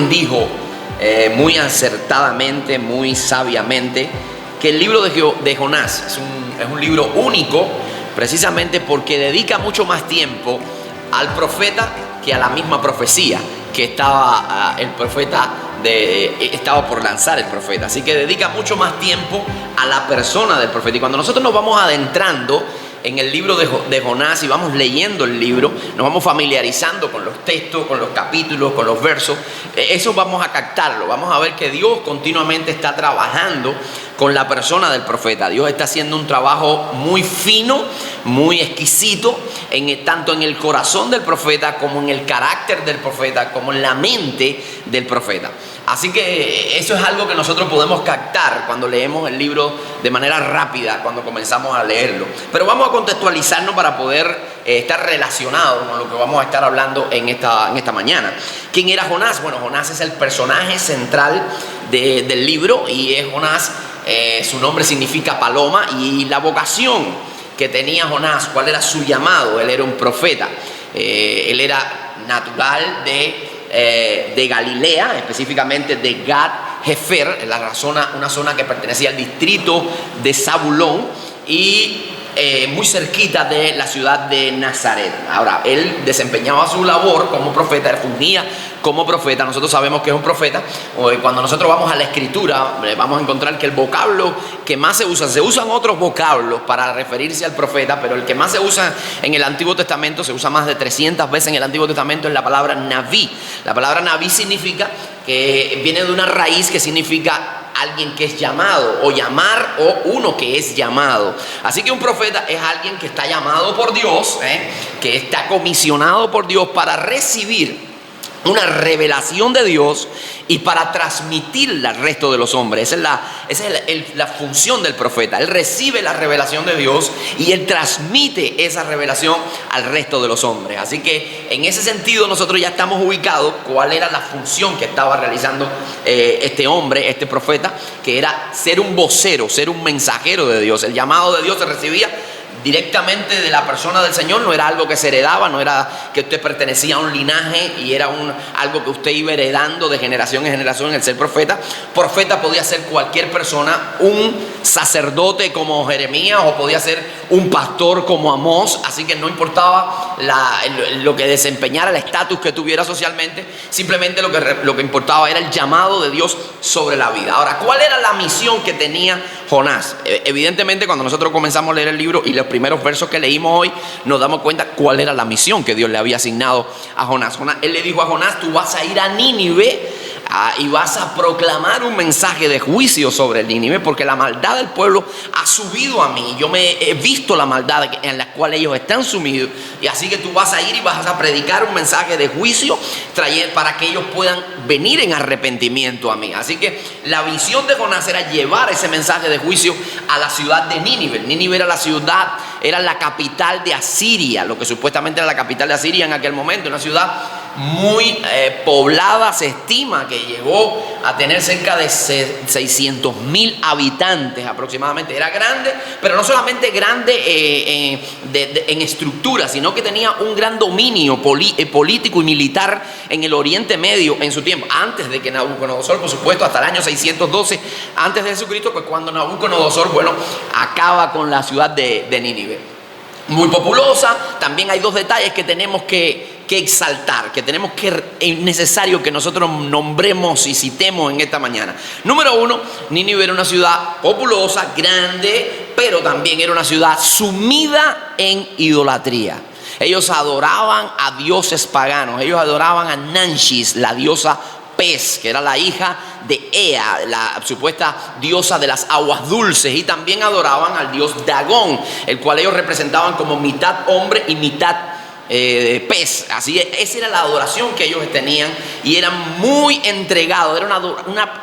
dijo muy acertadamente, muy sabiamente, que el libro de Jonás es un libro único, precisamente porque dedica mucho más tiempo al profeta que a la misma profecía que estaba el profeta estaba por lanzar el profeta. Así que dedica mucho más tiempo a la persona del profeta. Y cuando nosotros nos vamos adentrando en el libro de Jonás y vamos leyendo el libro, nos vamos familiarizando con los textos, con los capítulos, con los versos, eso vamos a captarlo, vamos a ver que Dios continuamente está trabajando con la persona del profeta. Dios está haciendo un trabajo muy fino, muy exquisito, tanto en el corazón del profeta como en el carácter del profeta, como en la mente del profeta. Así que eso es algo que nosotros podemos captar cuando leemos el libro de manera rápida, cuando comenzamos a leerlo. Pero vamos a contextualizarnos para poder estar relacionados con lo que vamos a estar hablando en esta mañana. ¿Quién era Jonás? Bueno, Jonás es el personaje central del libro y es Jonás, su nombre significa paloma, y la vocación que tenía Jonás, cuál era su llamado. Él era un profeta, él era natural de Galilea, específicamente de Gat-Hefer, una zona que pertenecía al distrito de Zabulón y muy cerquita de la ciudad de Nazaret. Ahora, él desempeñaba su labor como profeta, él fungía como profeta. Nosotros sabemos que es un profeta. Cuando nosotros vamos a la escritura, vamos a encontrar que el vocablo que más se usan otros vocablos para referirse al profeta, pero el que más se usa en el Antiguo Testamento, se usa más de 300 veces en el Antiguo Testamento, es la palabra naví. La palabra naví significa que viene de una raíz que significa alguien que es llamado, o llamar, o uno que es llamado. Así que un profeta es alguien que está llamado por Dios, que está comisionado por Dios para recibir una revelación de Dios y para transmitirla al resto de los hombres. Esa es la función del profeta. Él recibe la revelación de Dios y él transmite esa revelación al resto de los hombres. Así que en ese sentido nosotros ya estamos ubicados cuál era la función que estaba realizando este hombre, este profeta, que era ser un vocero, ser un mensajero de Dios. El llamado de Dios se recibía directamente de la persona del Señor, no era algo que se heredaba, no era que usted pertenecía a un linaje y era algo que usted iba heredando de generación en generación. El ser profeta podía ser cualquier persona, un sacerdote como Jeremías, o podía ser un pastor como Amós. Así que no importaba lo que desempeñara, el estatus que tuviera socialmente, simplemente lo que importaba era el llamado de Dios sobre la vida. Ahora, ¿cuál era la misión que tenía Jonás? Evidentemente, cuando nosotros comenzamos a leer el libro y los primeros versos que leímos hoy, nos damos cuenta cuál era la misión que Dios le había asignado a Jonás. Él le dijo a Jonás: tú vas a ir a Nínive y vas a proclamar un mensaje de juicio sobre Nínive, porque la maldad del pueblo ha subido a mí. Yo he visto la maldad en la cual ellos están sumidos, y así que tú vas a ir y vas a predicar un mensaje de juicio para que ellos puedan venir en arrepentimiento a mí. Así que la visión de Jonás era llevar ese mensaje de juicio a la ciudad de Nínive. Nínive era era la capital de Asiria, lo que supuestamente era la capital de Asiria en aquel momento, una ciudad muy poblada. Se estima que llegó a tener cerca de 600,000 habitantes aproximadamente. Era grande, pero no solamente grande en estructura, sino que tenía un gran dominio político y militar en el Oriente Medio en su tiempo, antes de que Nabucodonosor, por supuesto, hasta el año 612 antes de Jesucristo, pues cuando Nabucodonosor, acaba con la ciudad de Nínive. Muy populosa. También hay dos detalles que tenemos que exaltar, es necesario que nosotros nombremos y citemos en esta mañana. Número uno, Nínive era una ciudad populosa, grande, pero también era una ciudad sumida en idolatría. Ellos adoraban a dioses paganos. Ellos adoraban a Nanshis, la diosa pez, que era la hija de Ea, la supuesta diosa de las aguas dulces, y también adoraban al dios Dagón, el cual ellos representaban como mitad hombre y mitad pez. Así, esa era la adoración que ellos tenían, y eran muy entregados. Era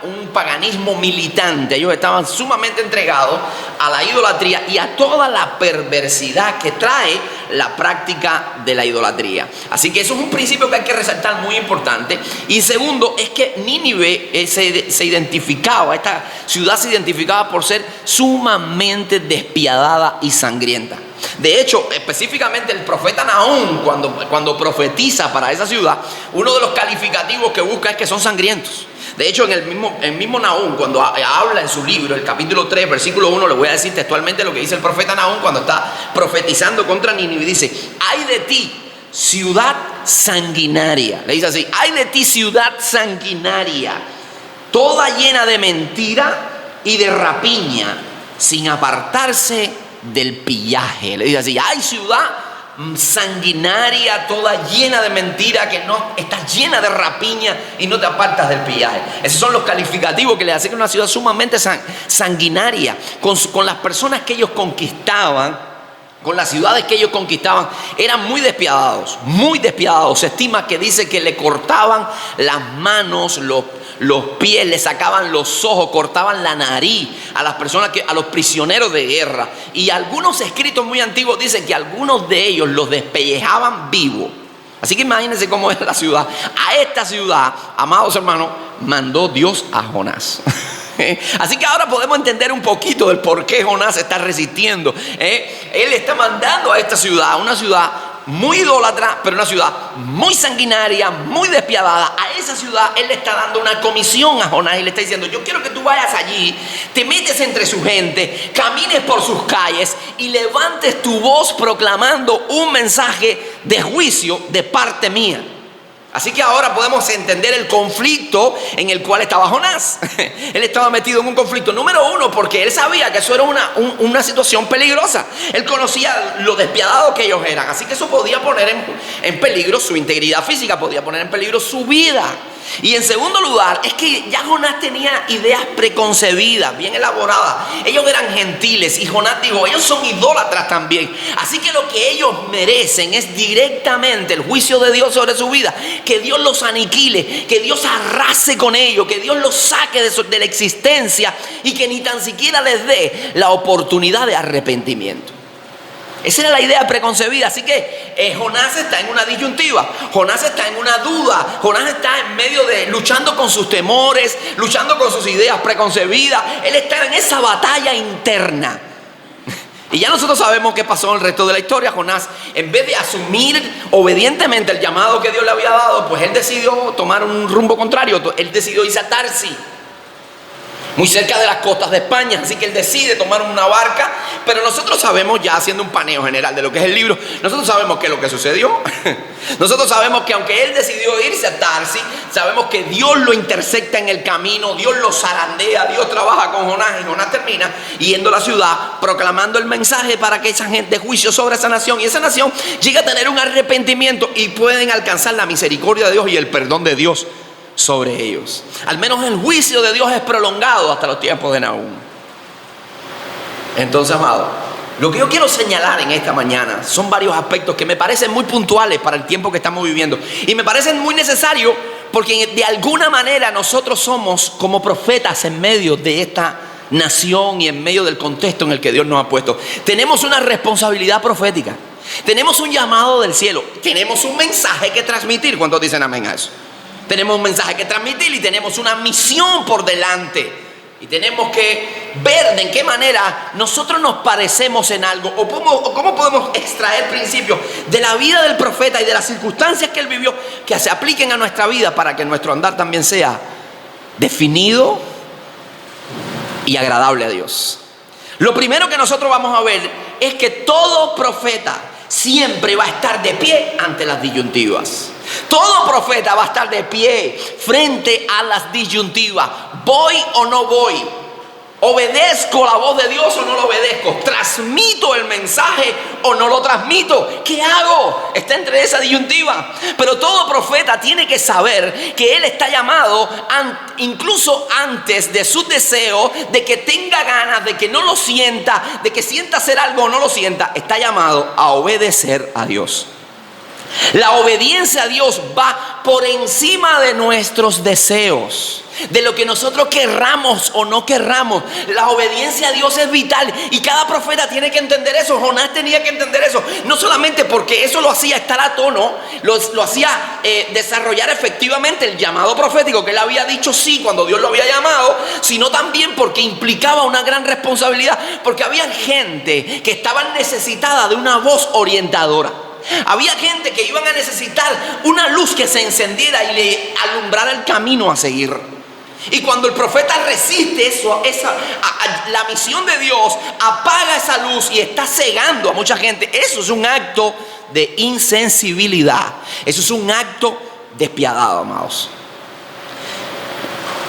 un paganismo militante. Ellos estaban sumamente entregados a la idolatría y a toda la perversidad que trae la práctica de la idolatría. Así que eso es un principio que hay que resaltar, muy importante. Y segundo, es que Nínive esta ciudad se identificaba por ser sumamente despiadada y sangrienta. De hecho, específicamente el profeta Nahum, cuando profetiza para esa ciudad, uno de los calificativos que busca es que son sangrientos. De hecho, en el mismo Nahum, cuando habla en su libro, el capítulo 3, versículo 1, le voy a decir textualmente lo que dice el profeta Nahum cuando está profetizando contra Nínive. Dice: ay de ti, ciudad sanguinaria. Le dice así: ay de ti, ciudad sanguinaria, toda llena de mentira y de rapiña, sin apartarse del pillaje. Le dice así: ay, ciudad sanguinaria, toda llena de mentira, que no estás llena de rapiña y no te apartas del pillaje. Esos son los calificativos que le hacen a una ciudad sumamente sanguinaria. Con las personas que ellos conquistaban, con las ciudades que ellos conquistaban, eran muy despiadados, muy despiadados. Se estima que dice que le cortaban las manos, los pies, le sacaban los ojos, cortaban la nariz a las personas, a los prisioneros de guerra. Y algunos escritos muy antiguos dicen que algunos de ellos los despellejaban vivos. Así que imagínense cómo es la ciudad. A esta ciudad, amados hermanos, mandó Dios a Jonás. Así que ahora podemos entender un poquito del por qué Jonás está resistiendo. Él está mandando a esta ciudad, una ciudad muy idólatra, pero una ciudad muy sanguinaria, muy despiadada. A esa ciudad él le está dando una comisión a Jonás y le está diciendo: yo quiero que tú vayas allí, te metes entre su gente, camines por sus calles y levantes tu voz proclamando un mensaje de juicio de parte mía. Así que ahora podemos entender el conflicto en el cual estaba Jonás. Él estaba metido en un conflicto, número uno, porque él sabía que eso era una situación peligrosa. Él conocía lo despiadados que ellos eran. Así que eso podía poner en peligro su integridad física, podía poner en peligro su vida. Y en segundo lugar, es que ya Jonás tenía ideas preconcebidas, bien elaboradas. Ellos eran gentiles y Jonás dijo: ellos son idólatras también. Así que lo que ellos merecen es directamente el juicio de Dios sobre su vida. Que Dios los aniquile, que Dios arrase con ellos, que Dios los saque de la existencia y que ni tan siquiera les dé la oportunidad de arrepentimiento. Esa era la idea preconcebida. Así que Jonás está en una disyuntiva. Jonás está en una duda. Jonás está en medio de luchando con sus temores, luchando con sus ideas preconcebidas. Él está en esa batalla interna. Y ya nosotros sabemos qué pasó en el resto de la historia. Jonás, en vez de asumir obedientemente el llamado que Dios le había dado, pues él decidió tomar un rumbo contrario. Él decidió irse a Tarsis, muy cerca de las costas de España. Así que él decide tomar una barca. Pero nosotros sabemos, ya haciendo un paneo general de lo que es el libro, nosotros sabemos qué es lo que sucedió. Nosotros sabemos que aunque él decidió irse a Tarsis, sabemos que Dios lo intersecta en el camino, Dios lo zarandea, Dios trabaja con Jonás y Jonás termina yendo a la ciudad proclamando el mensaje para que esa gente juicio sobre esa nación, y esa nación llega a tener un arrepentimiento y pueden alcanzar la misericordia de Dios y el perdón de Dios sobre ellos. Al menos el juicio de Dios es prolongado hasta los tiempos de Nahum. Entonces, amado, lo que yo quiero señalar en esta mañana son varios aspectos que me parecen muy puntuales para el tiempo que estamos viviendo y me parecen muy necesarios porque de alguna manera nosotros somos como profetas en medio de esta nación y en medio del contexto en el que Dios nos ha puesto. Tenemos una responsabilidad profética, tenemos un llamado del cielo, tenemos un mensaje que transmitir. ¿Cuántos dicen amén a eso? Tenemos un mensaje que transmitir y tenemos una misión por delante. Y tenemos que ver de en qué manera nosotros nos parecemos en algo o cómo podemos extraer principios de la vida del profeta y de las circunstancias que él vivió que se apliquen a nuestra vida para que nuestro andar también sea definido y agradable a Dios. Lo primero que nosotros vamos a ver es que todo profeta siempre va a estar de pie ante las disyuntivas. Todo profeta va a estar de pie frente a las disyuntivas. ¿Voy o no voy? ¿Obedezco la voz de Dios o no lo obedezco? ¿Transmito el mensaje o no lo transmito? ¿Qué hago? Está entre esa disyuntiva. Pero todo profeta tiene que saber que él está llamado incluso antes de su deseo, de que tenga ganas, de que no lo sienta, de que sienta hacer algo o no lo sienta. Está llamado a obedecer a Dios. La obediencia a Dios va por encima de nuestros deseos, de lo que nosotros querramos o no querramos. La obediencia a Dios es vital y cada profeta tiene que entender eso. Jonás tenía que entender eso, no solamente porque eso lo hacía estar a tono, lo hacía desarrollar efectivamente el llamado profético que él había dicho sí cuando Dios lo había llamado, sino también porque implicaba una gran responsabilidad, porque había gente que estaba necesitada de una voz orientadora. Había gente que iban a necesitar una luz que se encendiera y le alumbrara el camino a seguir. Y cuando el profeta resiste eso, la misión de Dios, apaga esa luz y está cegando a mucha gente, eso es un acto de insensibilidad. Eso es un acto despiadado, amados.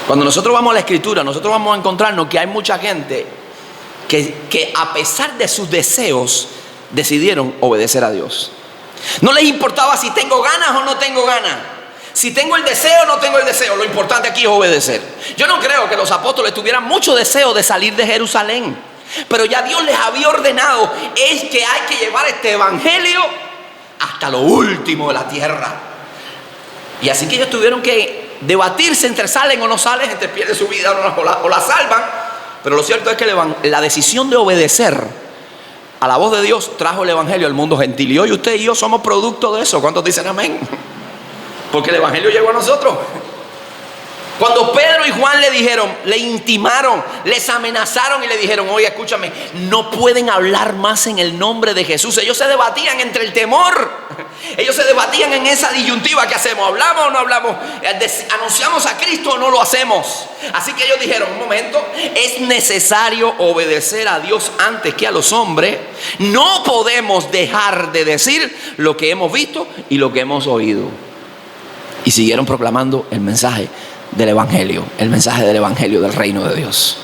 Cuando nosotros vamos a la Escritura, nosotros vamos a encontrarnos que hay mucha gente que a pesar de sus deseos decidieron obedecer a Dios. No les importaba si tengo ganas o no tengo ganas, si tengo el deseo o no tengo el deseo. Lo importante aquí es obedecer. Yo no creo que los apóstoles tuvieran mucho deseo de salir de Jerusalén, pero ya Dios les había ordenado es que hay que llevar este evangelio hasta lo último de la tierra. Y así que ellos tuvieron que debatirse entre salen o no salen, entre pierden su vida o la salvan. Pero lo cierto es que la decisión de obedecer a la voz de Dios trajo el evangelio al mundo gentil. Y hoy usted y yo somos producto de eso. ¿Cuántos dicen amén? Porque el evangelio llegó a nosotros. Cuando Pedro y Juan le dijeron, le intimaron, les amenazaron y le dijeron: oye, escúchame, no pueden hablar más en el nombre de Jesús. Ellos se debatían entre el temor. Ellos se debatían en esa disyuntiva: ¿qué hacemos? ¿Hablamos o no hablamos? ¿Anunciamos a Cristo o no lo hacemos? Así que ellos dijeron: un momento, es necesario obedecer a Dios antes que a los hombres. No podemos dejar de decir lo que hemos visto y lo que hemos oído. Y siguieron proclamando el mensaje del evangelio, el mensaje del evangelio del reino de Dios.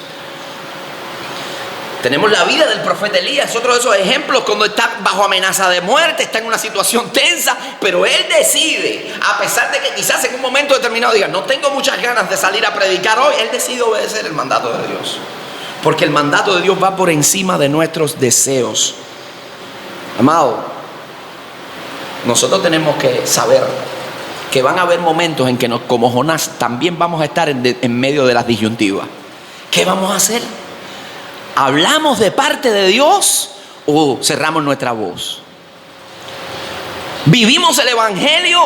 Tenemos la vida del profeta Elías, otro de esos ejemplos, cuando está bajo amenaza de muerte, está en una situación tensa, pero él decide, a pesar de que quizás en un momento determinado diga: no tengo muchas ganas de salir a predicar hoy, él decide obedecer el mandato de Dios, porque el mandato de Dios va por encima de nuestros deseos. Amado, nosotros tenemos que saber que van a haber momentos en que como Jonás también vamos a estar en medio de las disyuntivas. ¿Qué vamos a hacer? ¿Hablamos de parte de Dios o cerramos nuestra voz? ¿Vivimos el evangelio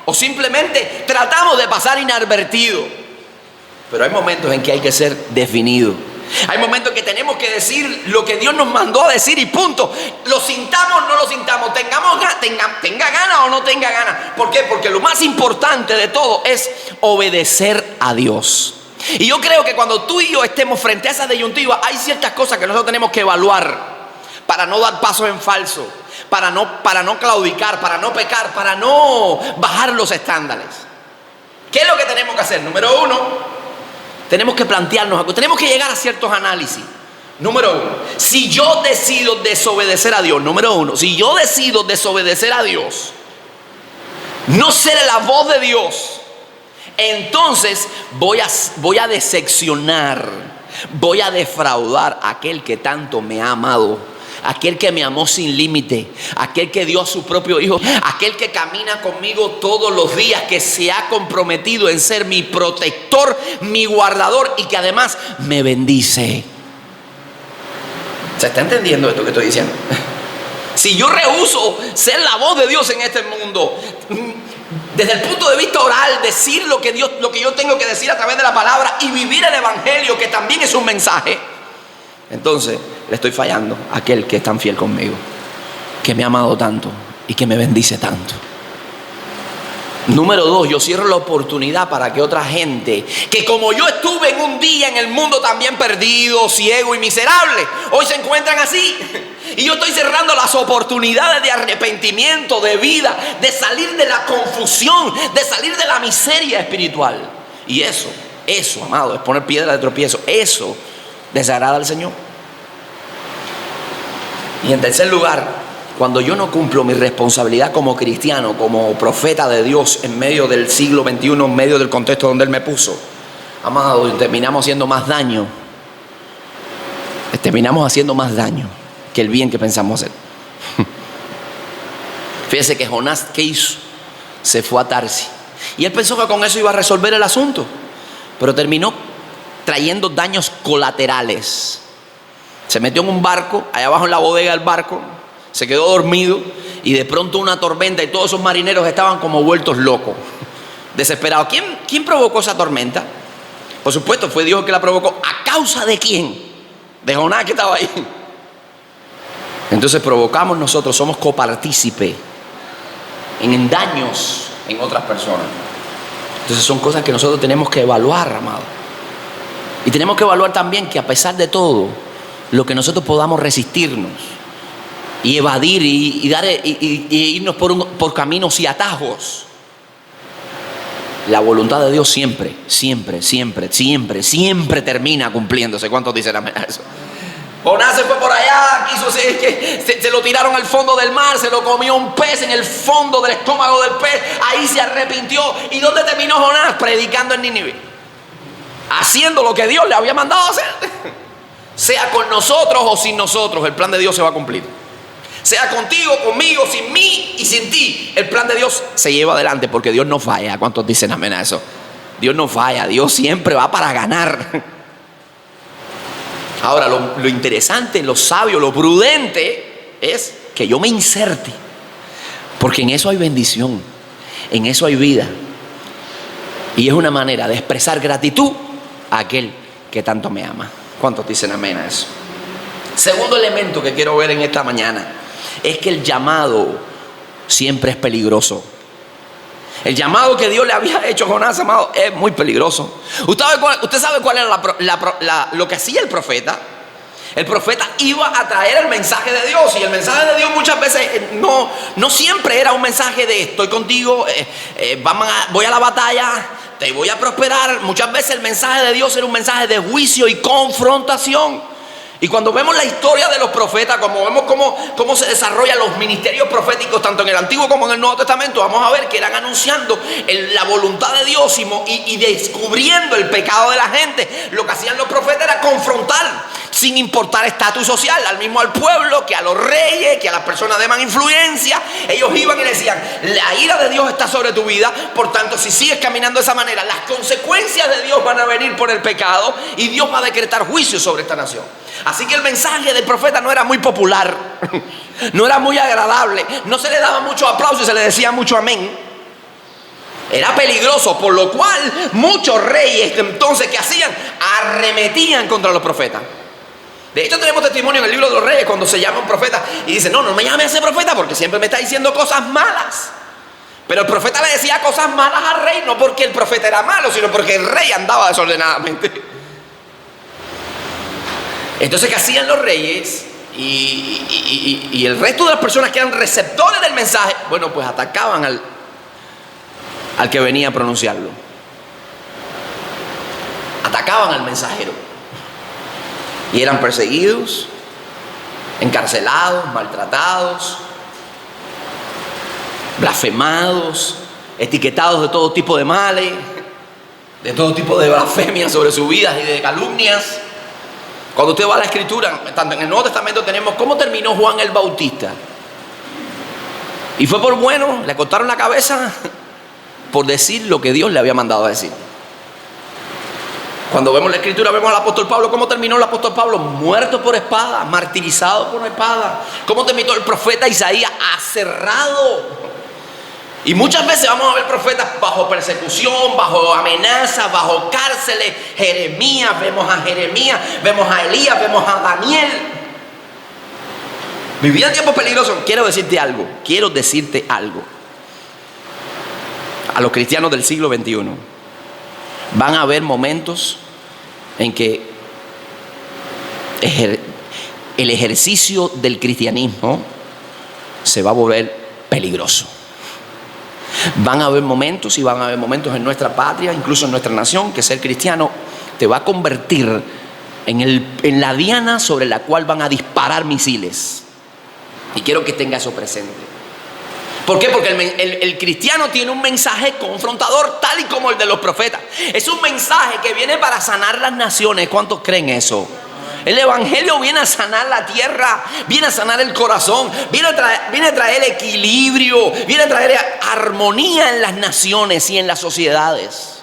o simplemente tratamos de pasar inadvertido? Pero hay momentos en que hay que ser definido. Hay momentos en que tenemos que decir lo que Dios nos mandó a decir y punto. Lo sintamos o no lo sintamos, tenga ganas o no tenga ganas. ¿Por qué? Porque lo más importante de todo es obedecer a Dios. Y yo creo que cuando tú y yo estemos frente a esa disyuntiva, hay ciertas cosas que nosotros tenemos que evaluar para no dar pasos en falso, para no claudicar, para no pecar, para no bajar los estándares. ¿Qué es lo que tenemos que hacer? Número uno, tenemos que plantearnos algo, tenemos que llegar a ciertos análisis. Número uno, si yo decido desobedecer a Dios, si yo decido desobedecer a Dios, no ser la voz de Dios, entonces voy a decepcionar, voy a defraudar a aquel que tanto me ha amado, aquel que me amó sin límite, aquel que dio a su propio hijo, aquel que camina conmigo todos los días, que se ha comprometido en ser mi protector, mi guardador y que además me bendice. ¿Se está entendiendo esto que estoy diciendo? Si yo rehúso ser la voz de Dios en este mundo, desde el punto de vista oral, decir lo que yo tengo que decir a través de la palabra y vivir el evangelio, que también es un mensaje, entonces le estoy fallando a aquel que es tan fiel conmigo, que me ha amado tanto y que me bendice tanto. Número dos, yo cierro la oportunidad para que otra gente, que como yo estuve en un día en el mundo también perdido, ciego y miserable, hoy se encuentran así. Y yo estoy cerrando las oportunidades de arrepentimiento, de vida, de salir de la confusión, de salir de la miseria espiritual. Y eso, amado, es poner piedra de tropiezo. Eso desagrada al Señor. Y en tercer lugar, cuando yo no cumplo mi responsabilidad como cristiano, como profeta de Dios en medio del siglo XXI, en medio del contexto donde Él me puso, amado, terminamos haciendo más daño. Terminamos haciendo más daño que el bien que pensamos hacer. Fíjese que Jonás, ¿qué hizo? Se fue a Tarsis. Y él pensó que con eso iba a resolver el asunto, pero terminó trayendo daños colaterales. Se metió en un barco, allá abajo en la bodega del barco, se quedó dormido y de pronto una tormenta y todos esos marineros estaban como vueltos locos, desesperados. ¿Quién provocó esa tormenta? Por supuesto, fue Dios el que la provocó. ¿A causa de quién? De Jonás, que estaba ahí. Entonces provocamos nosotros, somos copartícipe en daños en otras personas. Entonces son cosas que nosotros tenemos que evaluar, amado. Y tenemos que evaluar también que a pesar de todo, lo que nosotros podamos resistirnos y evadir y irnos por caminos y atajos, la voluntad de Dios siempre termina cumpliéndose. ¿Cuántos dicen amén a eso? Jonás se fue por allá, se lo tiraron al fondo del mar, se lo comió un pez en el fondo del estómago del pez, ahí se arrepintió. ¿Y dónde terminó Jonás? Predicando en Nínive, haciendo lo que Dios le había mandado hacer. Sea con nosotros o sin nosotros, el plan de Dios se va a cumplir. Sea contigo, conmigo, sin mí y sin ti, el plan de Dios se lleva adelante, porque Dios no falla. ¿Cuántos dicen amén a eso? Dios no falla, Dios siempre va para ganar. Ahora, lo interesante, lo sabio, lo prudente es que yo me inserte, porque en eso hay bendición, en eso hay vida, y es una manera de expresar gratitud a aquel que tanto me ama. ¿Cuántos dicen amén a eso? Segundo elemento que quiero ver en esta mañana es que el llamado siempre es peligroso. El llamado que Dios le había hecho a Jonás, amado, es muy peligroso. ¿Usted sabe cuál era lo que hacía el profeta? El profeta iba a traer el mensaje de Dios, y el mensaje de Dios muchas veces no siempre era un mensaje de estoy contigo, voy a la batalla, te voy a prosperar. Muchas veces el mensaje de Dios era un mensaje de juicio y confrontación. Y cuando vemos la historia de los profetas, como vemos cómo se desarrollan los ministerios proféticos tanto en el Antiguo como en el Nuevo Testamento, vamos a ver que eran anunciando la voluntad de Dios y descubriendo el pecado de la gente. Lo que hacían los profetas era confrontar, sin importar estatus social, al pueblo, que a los reyes, que a las personas de más influencia. Ellos iban y decían: la ira de Dios está sobre tu vida, por tanto, si sigues caminando de esa manera, las consecuencias de Dios van a venir por el pecado y Dios va a decretar juicio sobre esta nación. Así que el mensaje del profeta no era muy popular, no era muy agradable, no se le daba mucho aplauso y se le decía mucho amén. Era peligroso, por lo cual muchos reyes entonces, ¿qué hacían? Arremetían contra los profetas. De hecho, tenemos testimonio en el libro de los Reyes cuando se llama un profeta y dice: no me llame a ese profeta porque siempre me está diciendo cosas malas. Pero el profeta le decía cosas malas al rey, no porque el profeta era malo, sino porque el rey andaba desordenadamente. Entonces, ¿qué hacían los reyes? Y el resto de las personas que eran receptores del mensaje, bueno, pues atacaban al que venía a pronunciarlo. Atacaban al mensajero. Y eran perseguidos, encarcelados, maltratados, blasfemados, etiquetados de todo tipo de males, de todo tipo de blasfemias sobre sus vidas y de calumnias. Cuando usted va a la Escritura, tanto en el Nuevo Testamento tenemos cómo terminó Juan el Bautista. Y fue por bueno, le cortaron la cabeza por decir lo que Dios le había mandado a decir. Cuando vemos la Escritura, vemos al apóstol Pablo. ¿Cómo terminó el apóstol Pablo? Muerto por espada, martirizado por una espada. ¿Cómo terminó el profeta Isaías? Aserrado. Y muchas veces vamos a ver profetas bajo persecución, bajo amenazas, bajo cárceles. Vemos a Elías, vemos a Daniel. Vivían tiempos peligrosos. Quiero decirte algo. A los cristianos del siglo XXI van a haber momentos en que el ejercicio del cristianismo se va a volver peligroso. Van a haber momentos en nuestra patria, incluso en nuestra nación, que ser cristiano te va a convertir en la diana sobre la cual van a disparar misiles. Y quiero que tenga eso presente. ¿Por qué? Porque el cristiano tiene un mensaje confrontador, tal y como el de los profetas. Es un mensaje que viene para sanar las naciones. ¿Cuántos creen eso? El evangelio viene a sanar la tierra, viene a sanar el corazón, viene a traer equilibrio, viene a traer armonía en las naciones y en las sociedades.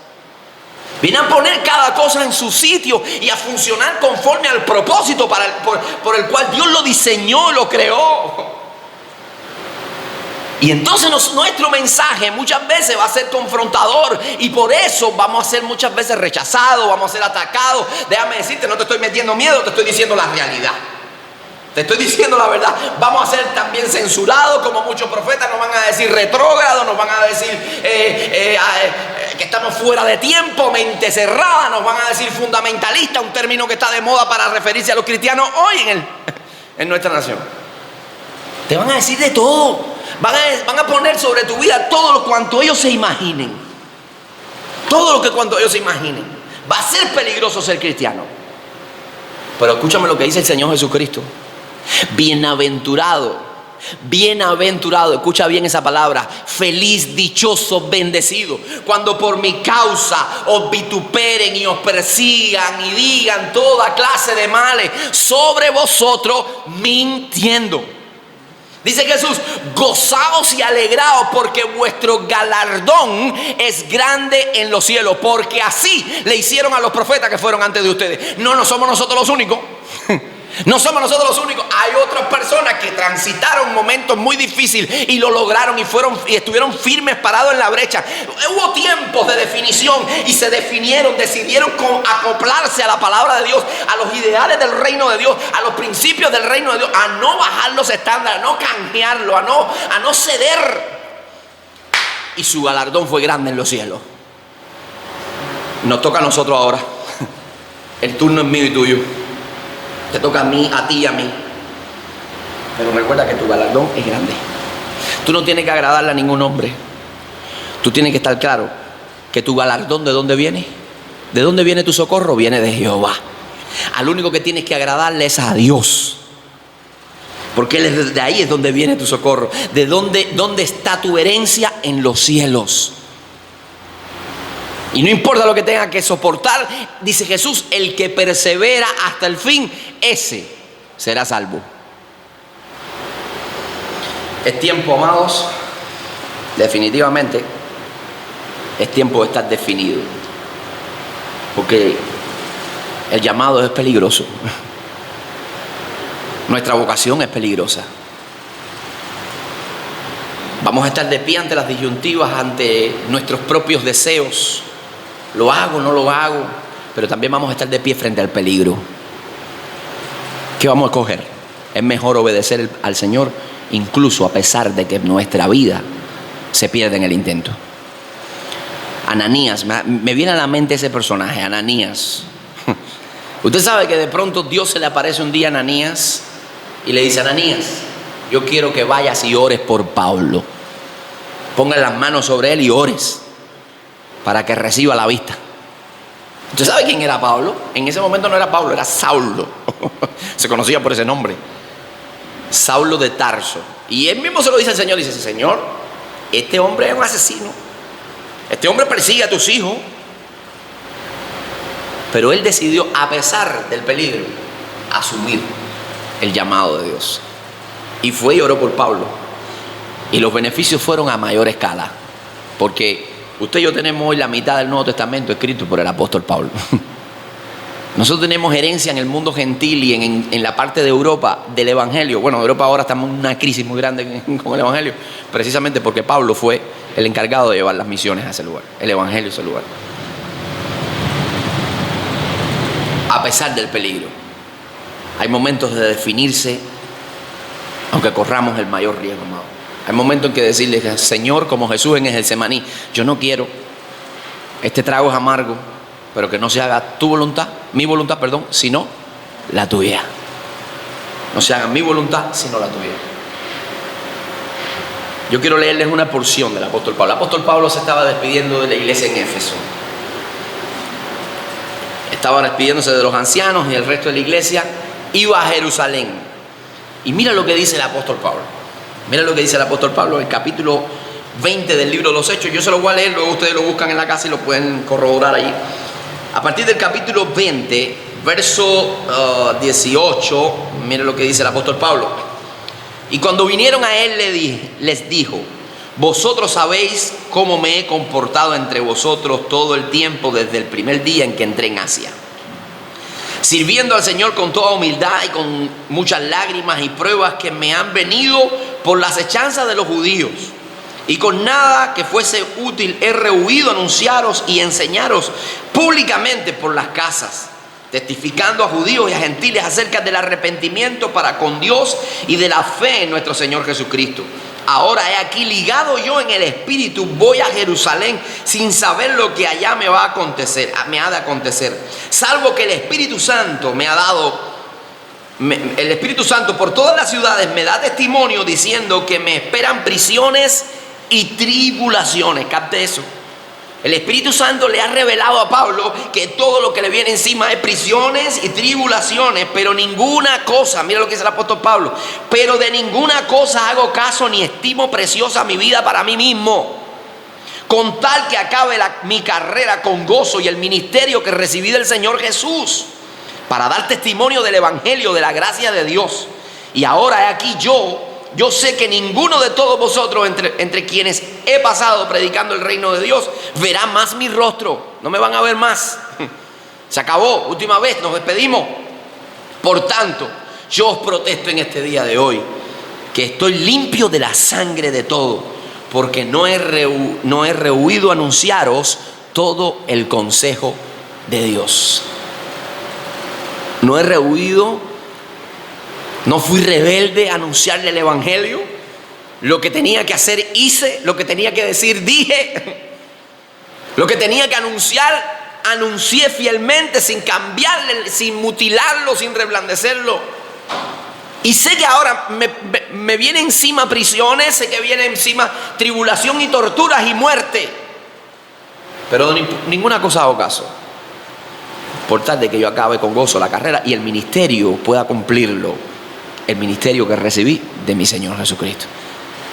Viene a poner cada cosa en su sitio y a funcionar conforme al propósito por el cual Dios lo diseñó, lo creó. Y entonces nuestro mensaje muchas veces va a ser confrontador y por eso vamos a ser muchas veces rechazados, vamos a ser atacados. Déjame decirte, no te estoy metiendo miedo, te estoy diciendo la realidad. Te estoy diciendo la verdad. Vamos a ser también censurados, como muchos profetas nos van a decir retrógrados, nos van a decir que estamos fuera de tiempo, mente cerrada, nos van a decir fundamentalista, un término que está de moda para referirse a los cristianos hoy en nuestra nación. Te van a decir de todo. Van a poner sobre tu vida todo lo cuanto ellos se imaginen. Todo lo que cuanto ellos se imaginen. Va a ser peligroso ser cristiano. Pero escúchame lo que dice el Señor Jesucristo. Bienaventurado, escucha bien esa palabra, feliz, dichoso, bendecido, cuando por mi causa os vituperen y os persigan y digan toda clase de males sobre vosotros mintiendo. Dice Jesús, gozaos y alegraos porque vuestro galardón es grande en los cielos, porque así le hicieron a los profetas que fueron antes de ustedes. No somos nosotros los únicos. No somos nosotros los únicos. Hay otras personas que transitaron momentos muy difíciles y lo lograron y estuvieron firmes, parados en la brecha. Hubo tiempos de definición y se decidieron acoplarse a la palabra de Dios, a los ideales del reino de Dios, a los principios del reino de Dios, a no bajar los estándares, a no canjearlo, a no ceder. Y su galardón fue grande en los cielos. Nos toca a nosotros ahora. El turno es mío y tuyo. Te toca a mí, a ti y a mí. Pero recuerda que tu galardón es grande. Tú no tienes que agradarle a ningún hombre. Tú tienes que estar claro que tu galardón, ¿de dónde viene? ¿De dónde viene tu socorro? Viene de Jehová. Al único que tienes que agradarle es a Dios. Porque de ahí es donde viene tu socorro. ¿De dónde está tu herencia? En los cielos. Y no importa lo que tenga que soportar, dice Jesús, el que persevera hasta el fin, ese será salvo. Es tiempo, amados, definitivamente, es tiempo de estar definido. Porque el llamado es peligroso. Nuestra vocación es peligrosa. Vamos a estar de pie ante las disyuntivas, ante nuestros propios deseos. ¿Lo hago o no lo hago? Pero también vamos a estar de pie frente al peligro. ¿Qué vamos a escoger? Es mejor obedecer al Señor, incluso a pesar de que nuestra vida se pierda en el intento. Ananías, me viene a la mente ese personaje, Ananías. Usted sabe que de pronto Dios se le aparece un día a Ananías y le dice: Ananías, yo quiero que vayas y ores por Pablo. Ponga las manos sobre él y ores para que reciba la vista. ¿Usted sabe quién era Pablo? En ese momento no era Pablo, era Saulo. Se conocía por ese nombre. Saulo de Tarso. Y él mismo se lo dice al Señor. Dice: Señor, este hombre es un asesino. Este hombre persigue a tus hijos. Pero él decidió, a pesar del peligro, asumir el llamado de Dios. Y fue y oró por Pablo. Y los beneficios fueron a mayor escala. Porque usted y yo tenemos hoy la mitad del Nuevo Testamento escrito por el apóstol Pablo. Nosotros tenemos herencia en el mundo gentil y en la parte de Europa del Evangelio. Bueno, Europa ahora estamos en una crisis muy grande con el Evangelio, precisamente porque Pablo fue el encargado de llevar las misiones a ese lugar, el Evangelio a ese lugar. A pesar del peligro, hay momentos de definirse, aunque corramos el mayor riesgo, amado. Hay momentos en que decirle: Señor, como Jesús en el Getsemaní, yo no quiero, este trago es amargo, pero que no se haga mi voluntad, sino la tuya. No se haga mi voluntad, sino la tuya. Yo quiero leerles una porción del apóstol Pablo. El apóstol Pablo se estaba despidiendo de la iglesia en Éfeso. Estaba despidiéndose de los ancianos y el resto de la iglesia. Iba a Jerusalén. Y mira lo que dice el apóstol Pablo. Mira lo que dice el apóstol Pablo en el capítulo 20 del libro de los Hechos. Yo se lo voy a leer, luego ustedes lo buscan en la casa y lo pueden corroborar allí. A partir del capítulo 20 verso 18, miren lo que dice el apóstol Pablo. Y cuando vinieron a él les dijo: vosotros sabéis cómo me he comportado entre vosotros todo el tiempo desde el primer día en que entré en Asia, sirviendo al Señor con toda humildad y con muchas lágrimas y pruebas que me han venido por las acechanzas de los judíos. Y con nada que fuese útil he rehuido anunciaros y enseñaros públicamente por las casas, testificando a judíos y a gentiles acerca del arrepentimiento para con Dios y de la fe en nuestro Señor Jesucristo. Ahora he aquí, ligado yo en el Espíritu, voy a Jerusalén sin saber lo que allá me ha de acontecer, salvo que el Espíritu Santo me ha dado. El Espíritu Santo por todas las ciudades me da testimonio diciendo que me esperan prisiones y tribulaciones. Capte eso. El Espíritu Santo le ha revelado a Pablo que todo lo que le viene encima es prisiones y tribulaciones, pero ninguna cosa, mira lo que dice el apóstol Pablo, pero de ninguna cosa hago caso ni estimo preciosa mi vida para mí mismo, con tal que acabe mi carrera con gozo y el ministerio que recibí del Señor Jesús, para dar testimonio del evangelio de la gracia de Dios. Y ahora he aquí yo sé que ninguno de todos vosotros entre quienes he pasado predicando el reino de Dios verá más mi rostro. No me van a ver más. Se acabó, última vez, nos despedimos. Por tanto, yo os protesto en este día de hoy que estoy limpio de la sangre de todo, porque no he rehuido anunciaros todo el consejo de Dios. No he rehuido, no fui rebelde a anunciarle el evangelio. Lo que tenía que hacer hice, lo que tenía que decir dije, lo que tenía que anunciar anuncié fielmente, sin cambiarle, sin mutilarlo, sin reblandecerlo. Y sé que ahora me viene encima prisiones, sé que viene encima tribulación y torturas y muerte, pero ninguna cosa hago caso, por tal de que yo acabe con gozo la carrera y el ministerio pueda cumplirlo, el ministerio que recibí de mi Señor Jesucristo.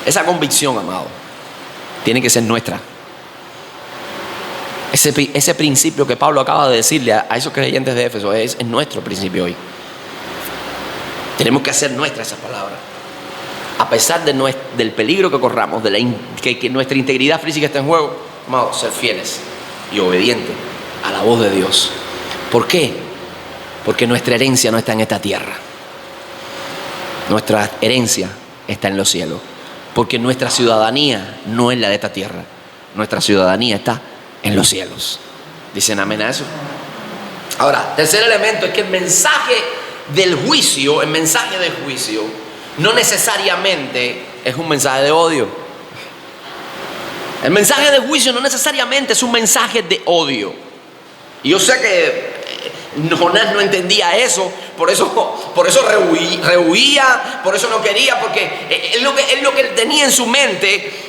Esa convicción, amado, tiene que ser nuestra. Ese principio que Pablo acaba de decirle a esos creyentes de Éfeso es nuestro principio hoy. Tenemos que hacer nuestra esa palabra, a pesar del peligro que corramos, que nuestra integridad física está en juego. Amado, ser fieles y obedientes a la voz de Dios. ¿Por qué? Porque nuestra herencia no está en esta tierra. Nuestra herencia está en los cielos. Porque nuestra ciudadanía no es la de esta tierra. Nuestra ciudadanía está en los cielos. ¿Dicen amén a eso? Ahora, tercer elemento es que el mensaje del juicio, no necesariamente es un mensaje de odio. El mensaje de juicio no necesariamente es un mensaje de odio. Y yo sé que Jonás no entendía eso, por eso rehuía, por eso no quería, porque él lo que tenía en su mente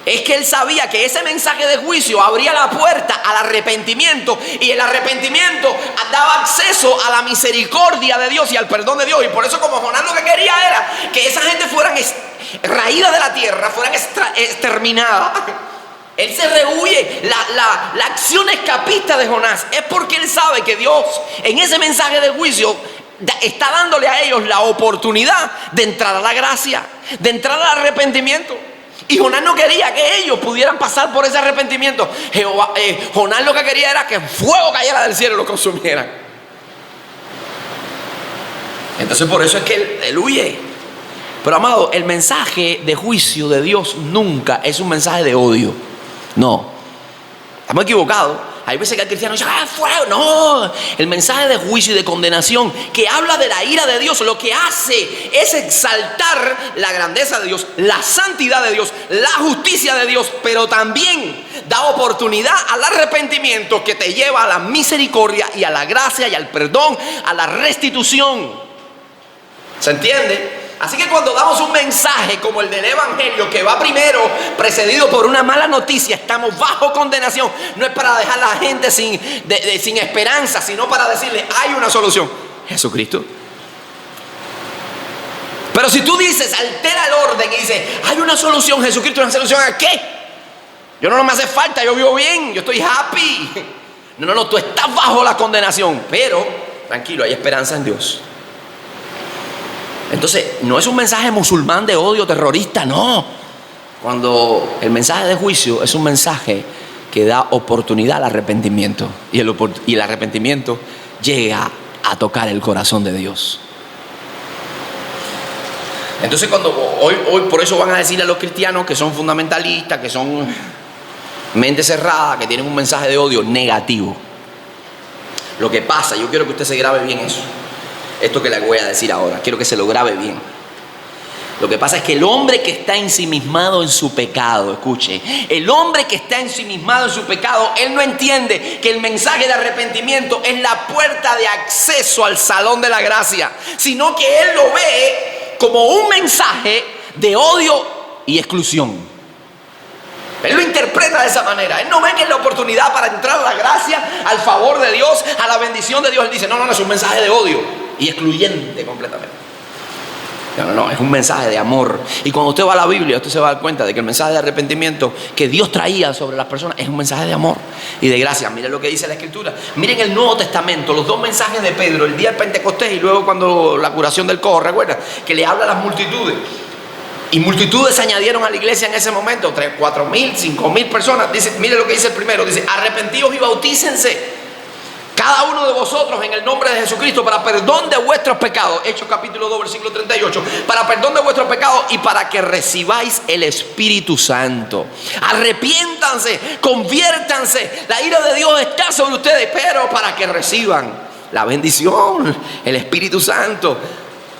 es que él sabía que ese mensaje de juicio abría la puerta al arrepentimiento, y el arrepentimiento daba acceso a la misericordia de Dios y al perdón de Dios. Y por eso, como Jonás lo que quería era que esa gente fueran raídas de la tierra, fueran exterminadas, él se rehuye. La acción escapista de Jonás es porque él sabe que Dios en ese mensaje de juicio está dándole a ellos la oportunidad de entrar a la gracia, de entrar al arrepentimiento. Y Jonás no quería que ellos pudieran pasar por ese arrepentimiento. Jonás lo que quería era que fuego cayera del cielo y lo consumiera. Entonces por eso es que él huye. Pero, amado, el mensaje de juicio de Dios nunca es un mensaje de odio. No, estamos equivocados. Hay veces que el cristiano dice: fuego. No, el mensaje de juicio y de condenación que habla de la ira de Dios, lo que hace es exaltar la grandeza de Dios, la santidad de Dios, la justicia de Dios, pero también da oportunidad al arrepentimiento que te lleva a la misericordia y a la gracia y al perdón, a la restitución. ¿Se entiende? Así que cuando damos un mensaje como el del evangelio, que va primero precedido por una mala noticia, estamos bajo condenación. No es para dejar a la gente sin esperanza, sino para decirle: hay una solución, Jesucristo. Pero si tú dices, altera el orden y dices: hay una solución, Jesucristo. ¿Una solución a qué? Yo no me hace falta, yo vivo bien, yo estoy happy. No, tú estás bajo la condenación. Pero tranquilo, hay esperanza en Dios. Entonces, no es un mensaje musulmán de odio terrorista, no. Cuando el mensaje de juicio es un mensaje que da oportunidad al arrepentimiento. Y el arrepentimiento llega a tocar el corazón de Dios. Entonces, hoy por eso van a decir a los cristianos que son fundamentalistas, que son mente cerrada, que tienen un mensaje de odio negativo. Lo que pasa, yo quiero que usted se grabe bien eso. Esto que le voy a decir ahora, quiero que se lo grabe bien. Lo que pasa es que el hombre que está ensimismado en su pecado, escuche, el hombre que está ensimismado en su pecado, él no entiende que el mensaje de arrepentimiento es la puerta de acceso al salón de la gracia, sino que él lo ve como un mensaje de odio y exclusión. Él lo interpreta de esa manera. Él no ve que es la oportunidad para entrar a la gracia, al favor de Dios, a la bendición de Dios. Él dice, no, es un mensaje de odio y excluyente completamente. No, es un mensaje de amor. Y cuando usted va a la Biblia, usted se va a dar cuenta de que el mensaje de arrepentimiento que Dios traía sobre las personas es un mensaje de amor y de gracia. Miren lo que dice la Escritura. Miren el Nuevo Testamento, los dos mensajes de Pedro, el día del Pentecostés y luego cuando la curación del cojo, recuerda, que le habla a las multitudes. Y multitudes se añadieron a la iglesia en ese momento, 3, 4,000, 5,000 personas. Dice, mire lo que dice el primero, dice, arrepentíos y bautícense cada uno de vosotros en el nombre de Jesucristo para perdón de vuestros pecados. Hechos capítulo 2, versículo 38. Para perdón de vuestros pecados y para que recibáis el Espíritu Santo. Arrepiéntanse, conviértanse. La ira de Dios está sobre ustedes, pero para que reciban la bendición, el Espíritu Santo.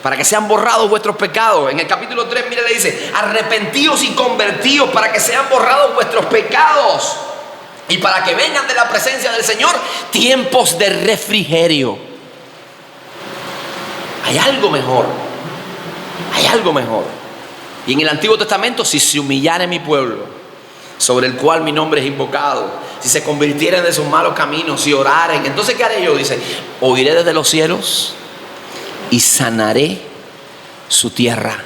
Para que sean borrados vuestros pecados. En el capítulo 3, mire, le dice, arrepentíos y convertíos para que sean borrados vuestros pecados. Y para que vengan de la presencia del Señor tiempos de refrigerio. Hay algo mejor. Hay algo mejor. Y en el Antiguo Testamento, si se humillare mi pueblo, sobre el cual mi nombre es invocado, si se convirtieren de sus malos caminos, si oraren, entonces ¿qué haré yo? Dice, oiré desde los cielos y sanaré su tierra.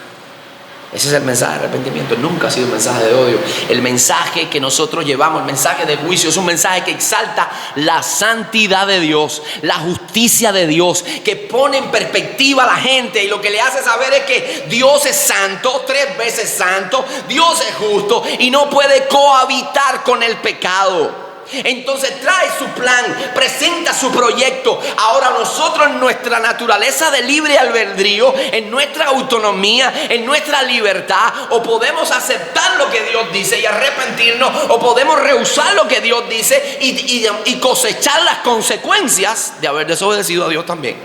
Ese es el mensaje de arrepentimiento. Nunca ha sido un mensaje de odio. El mensaje que nosotros llevamos, el mensaje de juicio, es un mensaje que exalta la santidad de Dios, la justicia de Dios, que pone en perspectiva a la gente y lo que le hace saber es que Dios es santo, 3 veces santo, Dios es justo y no puede cohabitar con el pecado. Entonces trae su plan, presenta su proyecto. Ahora nosotros en nuestra naturaleza de libre albedrío, en nuestra autonomía, en nuestra libertad, o podemos aceptar lo que Dios dice y arrepentirnos, o podemos rehusar lo que Dios dice y cosechar las consecuencias de haber desobedecido a Dios también.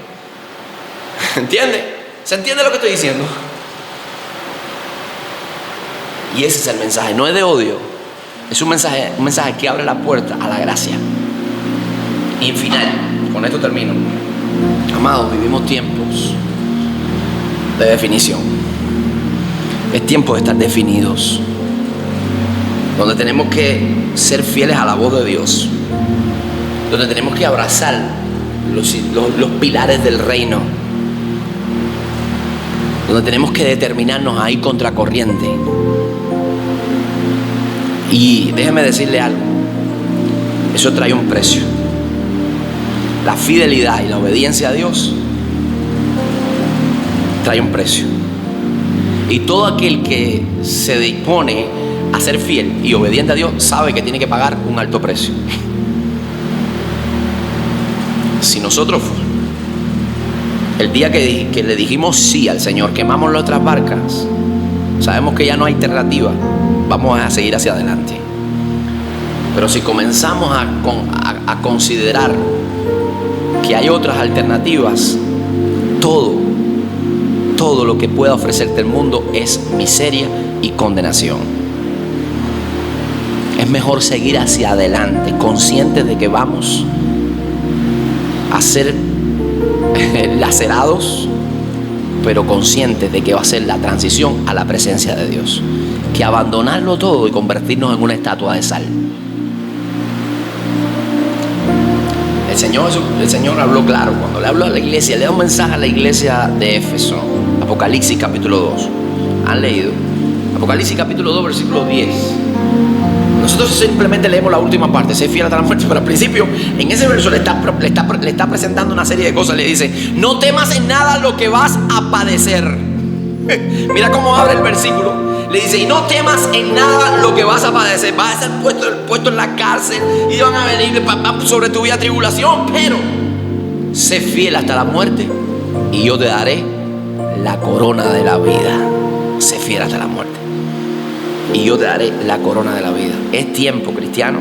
¿Entiende? ¿Se entiende lo que estoy diciendo? Y ese es el mensaje, no es de odio. Es un mensaje que abre la puerta a la gracia. Y en final, con esto termino. Amados, vivimos tiempos de definición. Es tiempo de estar definidos. Donde tenemos que ser fieles a la voz de Dios. Donde tenemos que abrazar los pilares del reino. Donde tenemos que determinarnos a ir contracorriente. Y déjeme decirle algo, eso trae un precio. La fidelidad y la obediencia a Dios trae un precio. Y todo aquel que se dispone a ser fiel y obediente a Dios sabe que tiene que pagar un alto precio. Si nosotros, el día que le dijimos sí al Señor, quemamos las otras barcas, sabemos que ya no hay alternativa. Vamos a seguir hacia adelante. Pero si comenzamos a considerar que hay otras alternativas, todo lo que pueda ofrecerte el mundo es miseria y condenación. Es mejor seguir hacia adelante, conscientes de que vamos a ser lacerados, pero conscientes de que va a ser la transición a la presencia de Dios, que abandonarlo todo y convertirnos en una estatua de sal. El Señor habló claro cuando le habló a la iglesia, le da un mensaje a la iglesia de Éfeso. Apocalipsis capítulo 2. ¿Han leído? Apocalipsis capítulo 2, versículo 10. Nosotros simplemente leemos la última parte, sé fiel hasta la muerte, pero al principio, en ese verso le está presentando una serie de cosas. Le dice: no temas en nada lo que vas a padecer. Mira cómo abre el versículo. Le dice: y no temas en nada lo que vas a padecer. Vas a ser puesto en la cárcel y van a venir sobre tu vida tribulación, pero sé fiel hasta la muerte y yo te daré la corona de la vida. Sé fiel hasta la muerte y yo te daré la corona de la vida. Es tiempo, cristiano,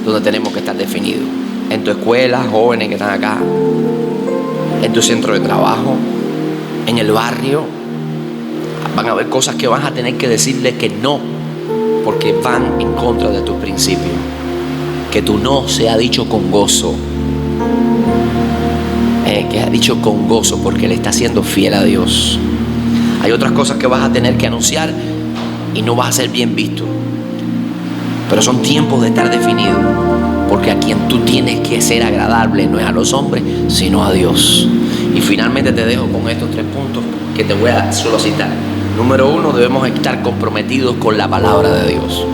donde tenemos que estar definidos. En tu escuela, jóvenes que están acá, en tu centro de trabajo, en el barrio, van a haber cosas que vas a tener que decirle que no, porque van en contra de tus principios. Que tu no sea dicho con gozo. Que ha dicho con gozo, porque le está siendo fiel a Dios. Hay otras cosas que vas a tener que anunciar y no vas a ser bien visto. Pero son tiempos de estar definido, porque a quien tú tienes que ser agradable no es a los hombres, sino a Dios. Y finalmente te dejo con estos 3 puntos que te voy a solo citar. Número 1, debemos estar comprometidos con la palabra de Dios.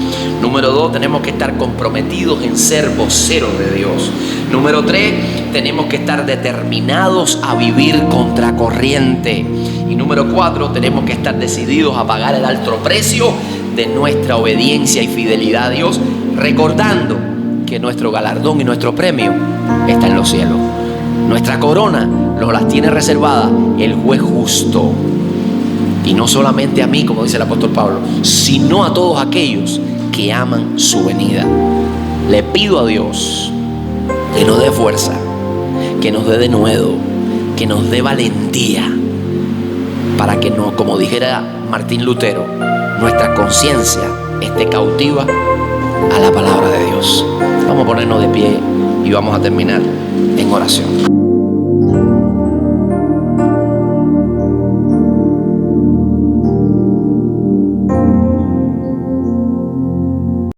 Número 2, tenemos que estar comprometidos en ser voceros de Dios. Número 3, tenemos que estar determinados a vivir contracorriente. Y número 4, tenemos que estar decididos a pagar el alto precio de nuestra obediencia y fidelidad a Dios, recordando que nuestro galardón y nuestro premio está en los cielos. Nuestra corona nos las tiene reservada el juez justo. Y no solamente a mí, como dice el apóstol Pablo, sino a todos aquellos que aman su venida. Le pido a Dios que nos dé fuerza, que nos dé denuedo, que nos dé valentía, para que no, como dijera Martín Lutero, nuestra conciencia esté cautiva a la palabra de Dios. Vamos a ponernos de pie y vamos a terminar en oración.